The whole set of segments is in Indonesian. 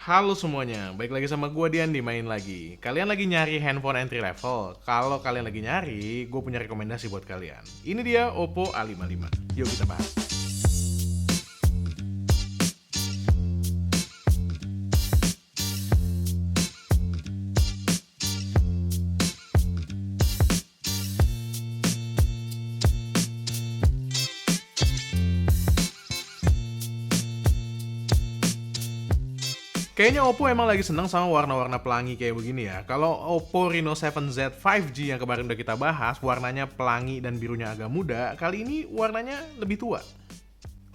Halo semuanya, baik lagi sama gue Dian di Main Lagi. Kalian lagi nyari handphone entry level? Kalau kalian lagi nyari, gue punya rekomendasi buat kalian. Ini dia Oppo A55. Yuk kita bahas. Kayaknya Oppo emang lagi seneng sama warna-warna pelangi kayak begini ya. Kalau Oppo Reno 7Z 5G yang kemarin udah kita bahas, warnanya pelangi dan birunya agak muda, kali ini warnanya lebih tua.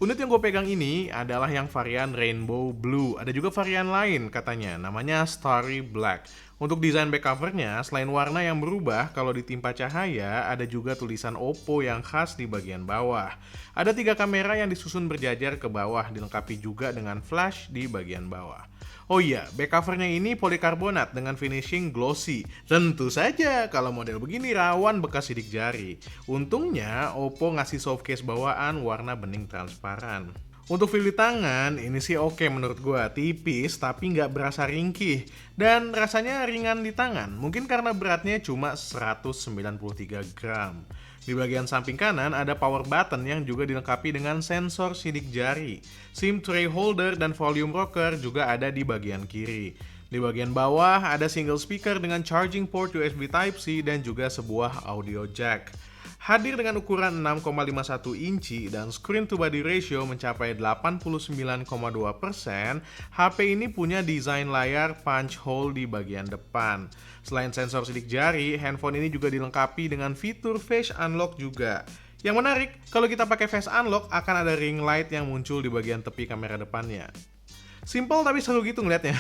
Unit yang gue pegang ini adalah yang varian Rainbow Blue. Ada juga varian lain katanya, namanya Starry Black. Untuk desain back covernya, selain warna yang berubah, kalau ditimpa cahaya, ada juga tulisan Oppo yang khas di bagian bawah. Ada 3 kamera yang disusun berjajar ke bawah, dilengkapi juga dengan flash di bagian bawah. Oh iya, back covernya ini polikarbonat dengan finishing glossy. Tentu saja, kalau model begini rawan bekas sidik jari. Untungnya, Oppo ngasih softcase bawaan warna bening transparan. Untuk feel di tangan, ini sih oke menurut gua, tipis tapi nggak berasa ringkih. Dan rasanya ringan di tangan, mungkin karena beratnya cuma 193 gram. Di bagian samping kanan ada power button yang juga dilengkapi dengan sensor sidik jari. SIM tray holder dan volume rocker juga ada di bagian kiri. Di bagian bawah ada single speaker dengan charging port USB Type-C dan juga sebuah audio jack. Hadir dengan ukuran 6,51 inci dan screen to body ratio mencapai 89,2%, HP ini punya desain layar punch hole di bagian depan. Selain sensor sidik jari, handphone ini juga dilengkapi dengan fitur face unlock juga. Yang menarik, kalau kita pakai face unlock akan ada ring light yang muncul di bagian tepi kamera depannya. Simple tapi seru gitu ngeliatnya.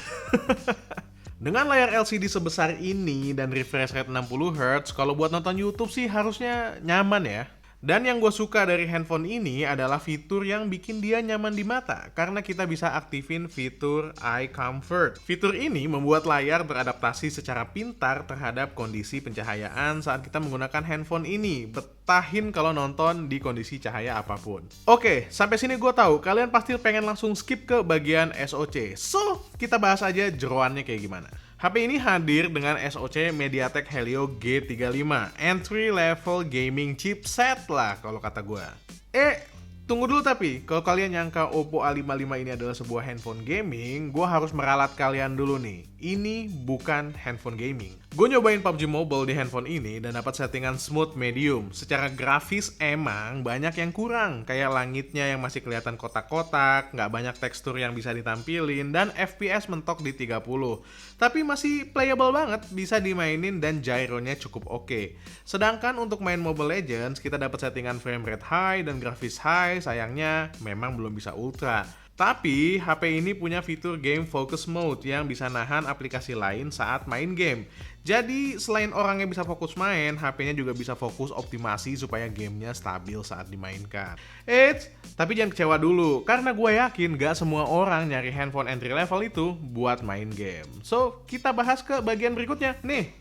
Dengan layar LCD sebesar ini dan refresh rate 60Hz, kalau buat nonton YouTube sih harusnya nyaman ya. Dan yang gue suka dari handphone ini adalah fitur yang bikin dia nyaman di mata, karena kita bisa aktifin fitur Eye Comfort. Fitur ini membuat layar beradaptasi secara pintar terhadap kondisi pencahayaan saat kita menggunakan handphone ini. Betahin kalau nonton di kondisi cahaya apapun. Oke, sampai sini gue tahu kalian pasti pengen langsung skip ke bagian SoC. So, kita bahas aja jeroannya kayak gimana. HP ini hadir dengan SoC MediaTek Helio G35, entry level gaming chipset lah kalau kata gue. Tunggu dulu tapi, kalau kalian nyangka Oppo A55 ini adalah sebuah handphone gaming, gue harus meralat kalian dulu nih. Ini bukan handphone gaming. Gue nyobain PUBG Mobile di handphone ini dan dapat settingan smooth medium. Secara grafis emang banyak yang kurang, kayak langitnya yang masih kelihatan kotak-kotak, nggak banyak tekstur yang bisa ditampilin, dan FPS mentok di 30. Tapi masih playable banget, bisa dimainin dan gyronya cukup oke. Sedangkan untuk main Mobile Legends, kita dapat settingan frame rate high dan grafis high, sayangnya memang belum bisa ultra. Tapi HP ini punya fitur game focus mode yang bisa nahan aplikasi lain saat main game. Jadi selain orangnya bisa fokus main, HP-nya juga bisa fokus optimasi supaya gamenya stabil saat dimainkan. Tapi jangan kecewa dulu, karena gue yakin gak semua orang nyari handphone entry level itu buat main game. So, kita bahas ke bagian berikutnya. Nih.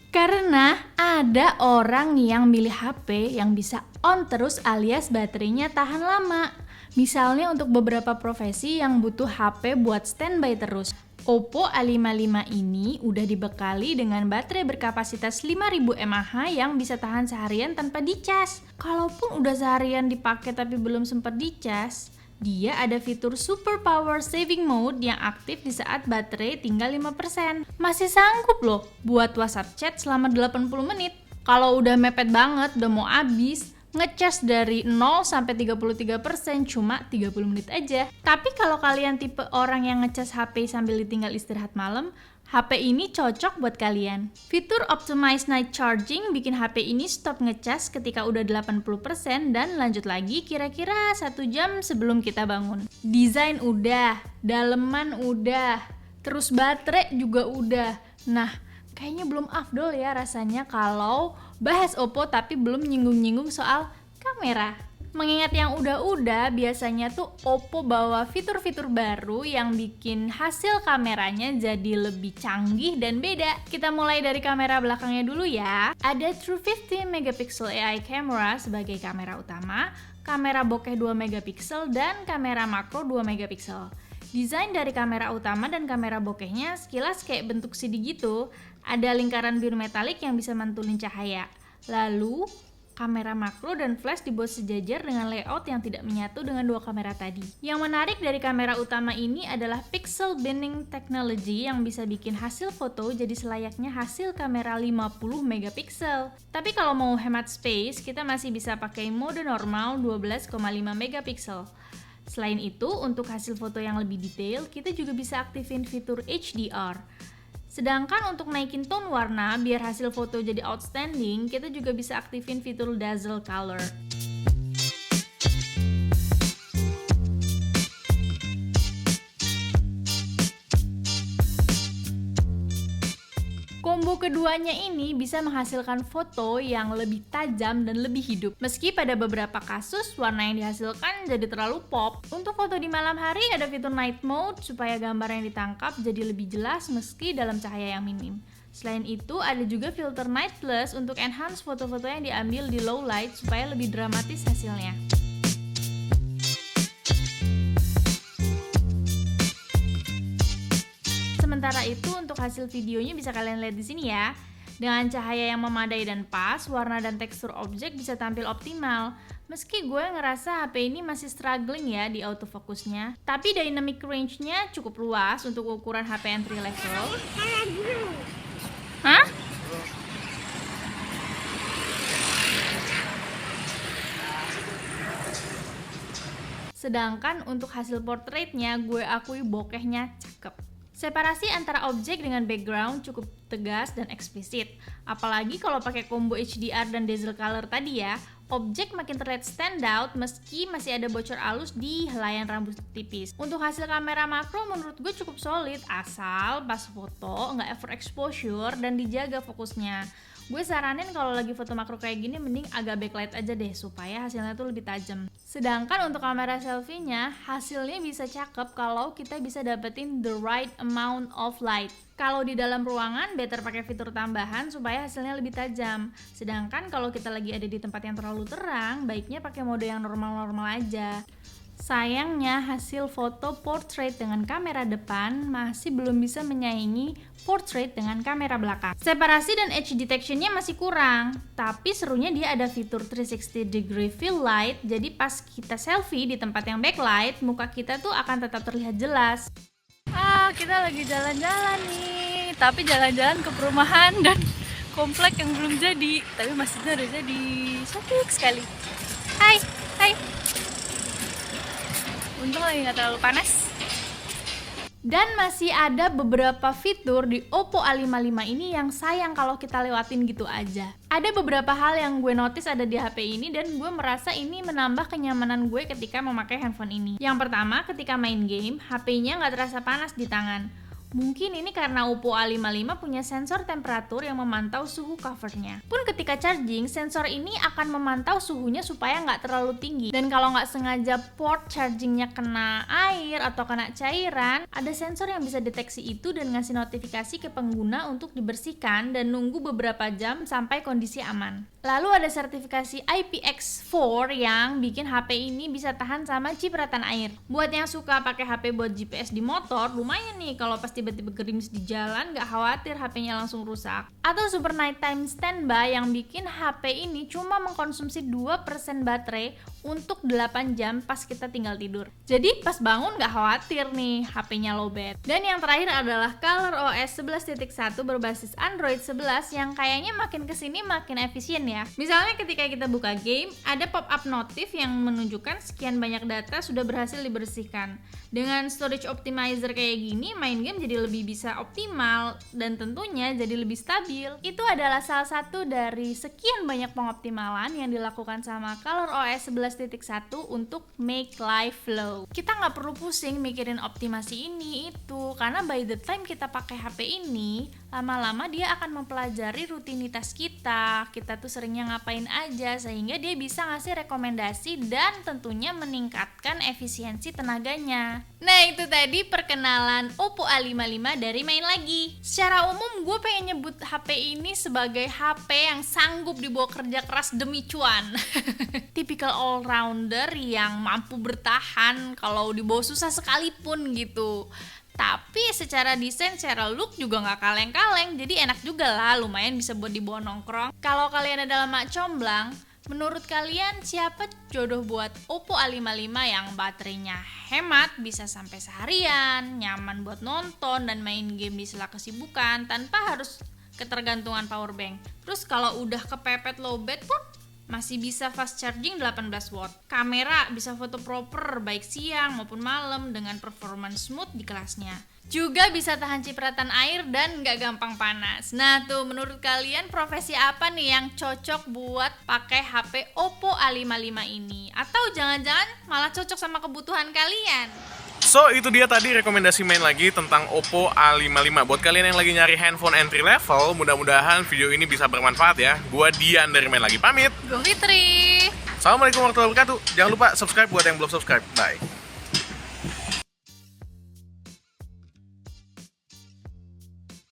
Karena ada orang yang milih HP yang bisa on terus alias baterainya tahan lama. Misalnya untuk beberapa profesi yang butuh HP buat standby terus. Oppo A55 ini udah dibekali dengan baterai berkapasitas 5000 mAh yang bisa tahan seharian tanpa dicas. Kalaupun udah seharian dipakai tapi belum sempat dicas, dia ada fitur Super Power Saving Mode yang aktif di saat baterai tinggal 5%. Masih sanggup loh buat WhatsApp chat selama 80 menit. Kalau udah mepet banget, udah mau habis, ngecas dari 0 sampai 33% cuma 30 menit aja. Tapi kalau kalian tipe orang yang ngecas HP sambil ditinggal istirahat malam, HP ini cocok buat kalian. Fitur Optimize Night Charging bikin HP ini stop ngecas ketika udah 80% dan lanjut lagi kira-kira 1 jam sebelum kita bangun. Desain udah, daleman udah, terus baterai juga udah. Nah, kayaknya belum afdol ya rasanya kalau bahas Oppo tapi belum nyinggung-nyinggung soal kamera. Mengingat yang udah-udah, biasanya tuh Oppo bawa fitur-fitur baru yang bikin hasil kameranya jadi lebih canggih dan beda. Kita mulai dari kamera belakangnya dulu ya. Ada True 50 megapixel AI camera sebagai kamera utama, kamera bokeh 2 megapiksel, dan kamera makro 2 megapiksel. Desain dari kamera utama dan kamera bokehnya sekilas kayak bentuk CD gitu. Ada lingkaran biru metalik yang bisa mantulin cahaya. Lalu, kamera makro dan flash dibuat sejajar dengan layout yang tidak menyatu dengan dua kamera tadi. Yang menarik dari kamera utama ini adalah pixel binning technology yang bisa bikin hasil foto jadi selayaknya hasil kamera 50 megapiksel. Tapi kalau mau hemat space, kita masih bisa pakai mode normal 12,5 megapiksel. Selain itu, untuk hasil foto yang lebih detail, kita juga bisa aktifin fitur HDR. Sedangkan untuk naikin tone warna biar hasil foto jadi outstanding, kita juga bisa aktifin fitur dazzle color. Combo keduanya ini bisa menghasilkan foto yang lebih tajam dan lebih hidup. Meski pada beberapa kasus warna yang dihasilkan jadi terlalu pop. Untuk foto di malam hari ada fitur night mode supaya gambar yang ditangkap jadi lebih jelas meski dalam cahaya yang minim. Selain itu ada juga filter night plus untuk enhance foto-foto yang diambil di low light supaya lebih dramatis hasilnya. Sementara itu untuk hasil videonya bisa kalian lihat di sini ya. Dengan cahaya yang memadai dan pas, warna dan tekstur objek bisa tampil optimal. Meski gue ngerasa HP ini masih struggling ya di autofocusnya, tapi dynamic range-nya cukup luas untuk ukuran HP entry level. Hah? Sedangkan untuk hasil portraitnya gue akui bokehnya cakep. Separasi antara objek dengan background cukup tegas dan eksplisit. Apalagi kalau pakai combo HDR dan dazzle color tadi ya, objek makin terlihat stand out meski masih ada bocor halus di helaian rambut tipis. Untuk hasil kamera makro menurut gue cukup solid, asal pas foto nggak overexposure dan dijaga fokusnya. Gue saranin kalau lagi foto makro kayak gini mending agak backlight aja deh supaya hasilnya tuh lebih tajam. Sedangkan untuk kamera selfie-nya, hasilnya bisa cakep kalau kita bisa dapetin the right amount of light. Kalau di dalam ruangan, better pakai fitur tambahan supaya hasilnya lebih tajam. Sedangkan kalau kita lagi ada di tempat yang terlalu terang, baiknya pakai mode yang normal-normal aja. Sayangnya hasil foto portrait dengan kamera depan masih belum bisa menyaingi portrait dengan kamera belakang. Separasi dan edge detection-nya masih kurang, tapi serunya dia ada fitur 360 degree fill light, jadi pas kita selfie di tempat yang backlight, muka kita tuh akan tetap terlihat jelas. Kita lagi jalan-jalan nih, tapi jalan-jalan ke perumahan dan komplek yang belum jadi, tapi masjidnya udah jadi. Cantik sekali. Hai. Untung lagi nggak terlalu panas. Dan masih ada beberapa fitur di Oppo A55 ini yang sayang kalau kita lewatin gitu aja. Ada beberapa hal yang gue notice ada di HP ini dan gue merasa ini menambah kenyamanan gue ketika memakai handphone ini. Yang pertama, ketika main game, HP-nya nggak terasa panas di tangan. Mungkin ini karena Oppo A55 punya sensor temperatur yang memantau suhu covernya. Pun ketika charging, sensor ini akan memantau suhunya supaya nggak terlalu tinggi. Dan kalau nggak sengaja port chargingnya kena air atau kena cairan, ada sensor yang bisa deteksi itu dan ngasih notifikasi ke pengguna untuk dibersihkan dan nunggu beberapa jam sampai kondisi aman. Lalu ada sertifikasi IPX4 yang bikin HP ini bisa tahan sama cipratan air. Buat yang suka pakai HP buat GPS di motor, lumayan nih kalau pas tiba-tiba gerimis di jalan, gak khawatir HP-nya langsung rusak. Atau super nighttime standby yang bikin HP ini cuma mengkonsumsi 2% baterai untuk 8 jam pas kita tinggal tidur. Jadi pas bangun gak khawatir nih HP-nya lowbat. Dan yang terakhir adalah ColorOS 11.1 berbasis Android 11 yang kayaknya makin kesini makin efisien ya. Misalnya ketika kita buka game, ada pop-up notif yang menunjukkan sekian banyak data sudah berhasil dibersihkan. Dengan storage optimizer kayak gini, main game jadi lebih bisa optimal dan tentunya jadi lebih stabil. Itu adalah salah satu dari sekian banyak pengoptimalan yang dilakukan sama ColorOS 11.1 untuk make life flow. Kita nggak perlu pusing mikirin optimasi ini itu, karena by the time kita pakai HP ini, lama-lama dia akan mempelajari rutinitas kita tuh seringnya ngapain aja, sehingga dia bisa ngasih rekomendasi dan tentunya meningkatkan efisiensi tenaganya. Nah itu tadi perkenalan Oppo A55 dari Main Lagi. Secara umum gue pengen nyebut HP HP ini sebagai HP yang sanggup dibawa kerja keras demi cuan. Tipikal all-rounder yang mampu bertahan kalau dibawa susah sekalipun gitu. Tapi secara desain, secara look juga nggak kaleng-kaleng, jadi enak juga lah, lumayan bisa buat dibawa nongkrong. Kalau kalian adalah mak comblang, menurut kalian siapa jodoh buat Oppo A55 yang baterainya hemat, bisa sampai seharian, nyaman buat nonton dan main game di sela kesibukan tanpa harus ketergantungan power bank. Terus kalau udah kepepet lowbat pun masih bisa fast charging 18 watt. Kamera bisa foto proper baik siang maupun malam dengan performance smooth di kelasnya. Juga bisa tahan cipratan air dan nggak gampang panas. Nah tuh, menurut kalian profesi apa nih yang cocok buat pakai HP Oppo A55 ini? Atau jangan-jangan malah cocok sama kebutuhan kalian? So, itu dia tadi rekomendasi main lagi tentang Oppo A55. Buat kalian yang lagi nyari handphone entry level, mudah-mudahan video ini bisa bermanfaat ya. Gua Dian dari Main Lagi pamit. Gue Fitri. Assalamualaikum warahmatullahi wabarakatuh. Jangan lupa subscribe buat yang belum subscribe. Bye.